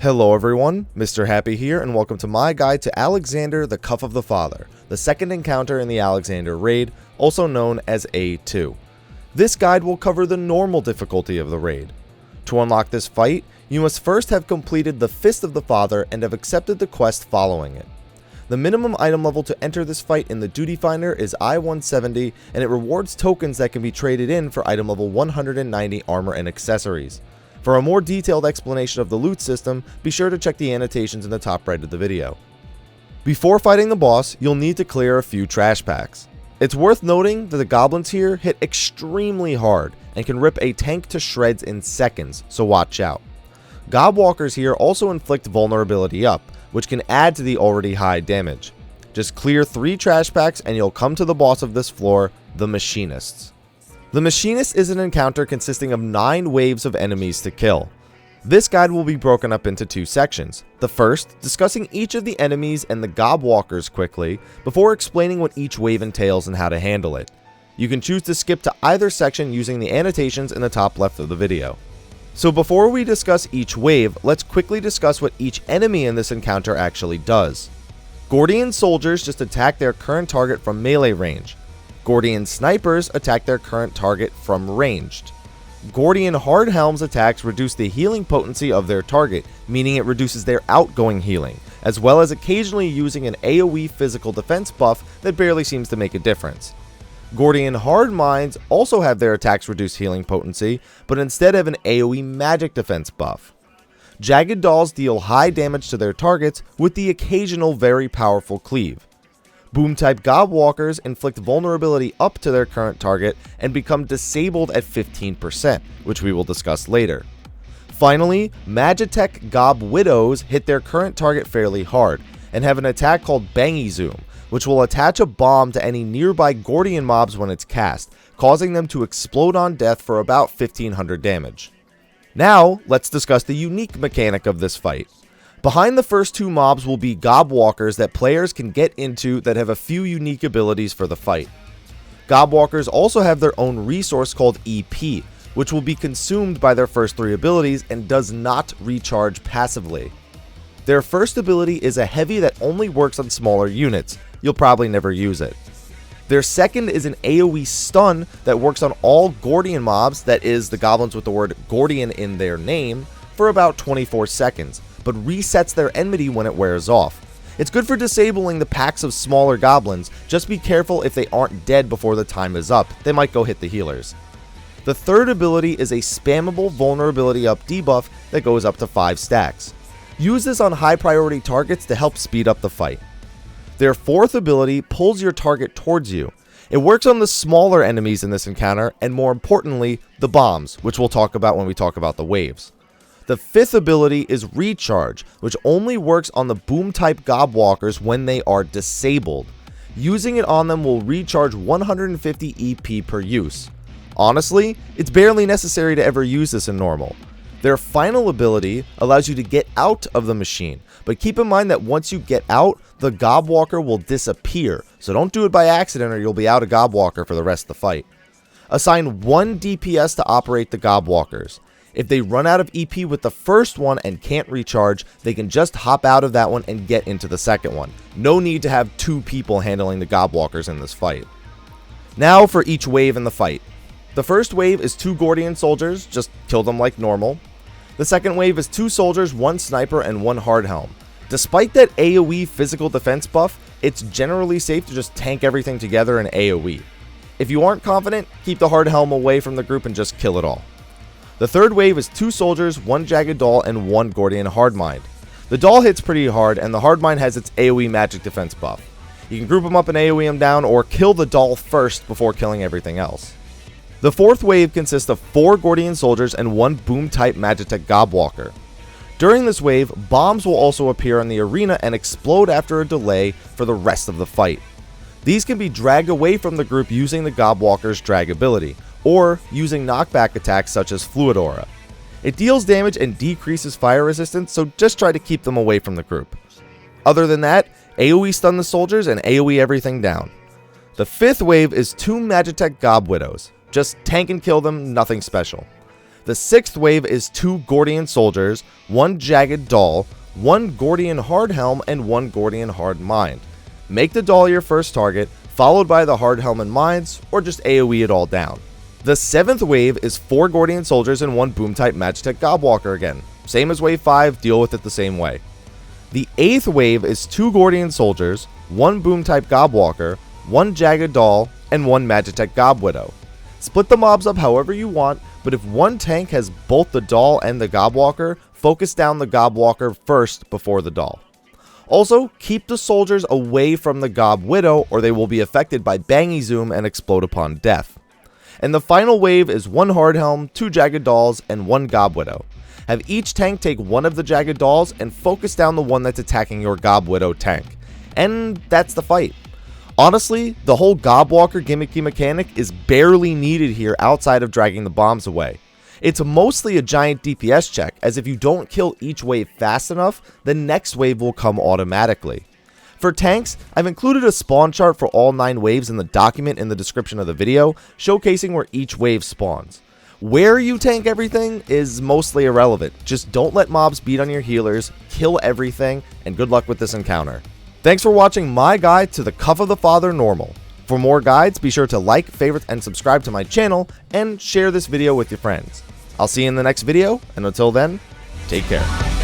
Hello everyone, Mr. Happy here, and welcome to my guide to Alexander the Cuff of the Father, the second encounter in the Alexander raid, also known as A2. This guide will cover the normal difficulty of the raid. To unlock this fight, you must first have completed the Fist of the Father and have accepted the quest following it. The minimum item level to enter this fight in the Duty Finder is I-170, and it rewards tokens that can be traded in for item level 190 armor and accessories. For a more detailed explanation of the loot system, be sure to check the annotations in the top right of the video. Before fighting the boss, you'll need to clear a few trash packs. It's worth noting that the goblins here hit extremely hard and can rip a tank to shreds in seconds, so watch out. Gobwalkers here also inflict vulnerability up, which can add to the already high damage. Just clear 3 trash packs and you'll come to the boss of this floor, the Machinists. The Machinist is an encounter consisting of 9 waves of enemies to kill. This guide will be broken up into 2 sections. The first, discussing each of the enemies and the Gobwalkers quickly, before explaining what each wave entails and how to handle it. You can choose to skip to either section using the annotations in the top left of the video. So before we discuss each wave, let's quickly discuss what each enemy in this encounter actually does. Gordian soldiers just attack their current target from melee range. Gordian snipers attack their current target from ranged. Gordian hardhelms attacks reduce the healing potency of their target, meaning it reduces their outgoing healing, as well as occasionally using an AoE physical defense buff that barely seems to make a difference. Gordian hardmines also have their attacks reduce healing potency, but instead have an AoE magic defense buff. Jagged dolls deal high damage to their targets with the occasional very powerful cleave. Boom-type Gobwalkers inflict vulnerability up to their current target and become disabled at 15%, which we will discuss later. Finally, Magitech Gob Widows hit their current target fairly hard, and have an attack called Bangy Zoom, which will attach a bomb to any nearby Gordian mobs when it's cast, causing them to explode on death for about 1500 damage. Now, let's discuss the unique mechanic of this fight. Behind the first 2 mobs will be Gobwalkers that players can get into that have a few unique abilities for the fight. Gobwalkers also have their own resource called EP, which will be consumed by their first 3 abilities and does not recharge passively. Their first ability is a heavy that only works on smaller units. You'll probably never use it. Their second is an AoE stun that works on all Gordian mobs, that is, the goblins with the word Gordian in their name, for about 24 seconds. But resets their enmity when it wears off. It's good for disabling the packs of smaller goblins, just be careful if they aren't dead before the time is up, they might go hit the healers. The third ability is a spammable vulnerability up debuff that goes up to 5 stacks. Use this on high priority targets to help speed up the fight. Their fourth ability pulls your target towards you. It works on the smaller enemies in this encounter, and more importantly, the bombs, which we'll talk about when we talk about the waves. The fifth ability is Recharge, which only works on the boom-type Gobwalkers when they are disabled. Using it on them will recharge 150 EP per use. Honestly, it's barely necessary to ever use this in normal. Their final ability allows you to get out of the machine, but keep in mind that once you get out, the Gobwalker will disappear, so don't do it by accident or you'll be out of Gobwalker for the rest of the fight. Assign 1 DPS to operate the Gobwalkers. If they run out of EP with the first one and can't recharge, they can just hop out of that one and get into the second one. No need to have 2 people handling the Gobwalkers in this fight. Now for each wave in the fight. The first wave is 2 Gordian soldiers, just kill them like normal. The second wave is 2 soldiers, 1 sniper, and 1 hardhelm. Despite that AoE physical defense buff, it's generally safe to just tank everything together in AoE. If you aren't confident, keep the hardhelm away from the group and just kill it all. The third wave is 2 soldiers, 1 jagged doll, and 1 Gordian hardmine. The doll hits pretty hard, and the hardmine has its AoE magic defense buff. You can group them up and AoE them down, or kill the doll first before killing everything else. The fourth wave consists of 4 Gordian soldiers and 1 boom-type Magitech Gobwalker. During this wave, bombs will also appear in the arena and explode after a delay for the rest of the fight. These can be dragged away from the group using the Gobwalker's drag ability, or using knockback attacks such as Fluid Aura. It deals damage and decreases fire resistance, so just try to keep them away from the group. Other than that, AoE stun the soldiers and AoE everything down. The fifth wave is 2 Magitech Gob Widows. Just tank and kill them, nothing special. The 6th wave is 2 Gordian soldiers, 1 Jagged Doll, 1 Gordian Hard Helm, and 1 Gordian Hard Mind. Make the doll your first target, followed by the Hard Helm and Minds, or just AoE it all down. The 7th wave is 4 Gordian soldiers and 1 Boom type Magitech Gobwalker again. Same as wave 5, deal with it the same way. The 8th wave is 2 Gordian soldiers, 1 Boom type Gobwalker, 1 Jagged Doll, and 1 Magitech Gobwidow. Split the mobs up however you want, but if one tank has both the doll and the Gobwalker, focus down the Gobwalker first before the doll. Also, keep the soldiers away from the Gobwidow or they will be affected by Bangy Zoom and explode upon death. And the final wave is 1 Hard Helm, 2 Jagged Dolls, and 1 Gobwidow. Have each tank take one of the Jagged Dolls and focus down the one that's attacking your Gobwidow tank. And that's the fight. Honestly, the whole Gobwalker gimmicky mechanic is barely needed here outside of dragging the bombs away. It's mostly a giant DPS check, as if you don't kill each wave fast enough, the next wave will come automatically. For tanks, I've included a spawn chart for all 9 waves in the document in the description of the video, showcasing where each wave spawns. Where you tank everything is mostly irrelevant, just don't let mobs beat on your healers, kill everything, and good luck with this encounter. Thanks for watching my guide to the Cuff of the Father Normal. For more guides, be sure to like, favorite, and subscribe to my channel, and share this video with your friends. I'll see you in the next video, and until then, take care.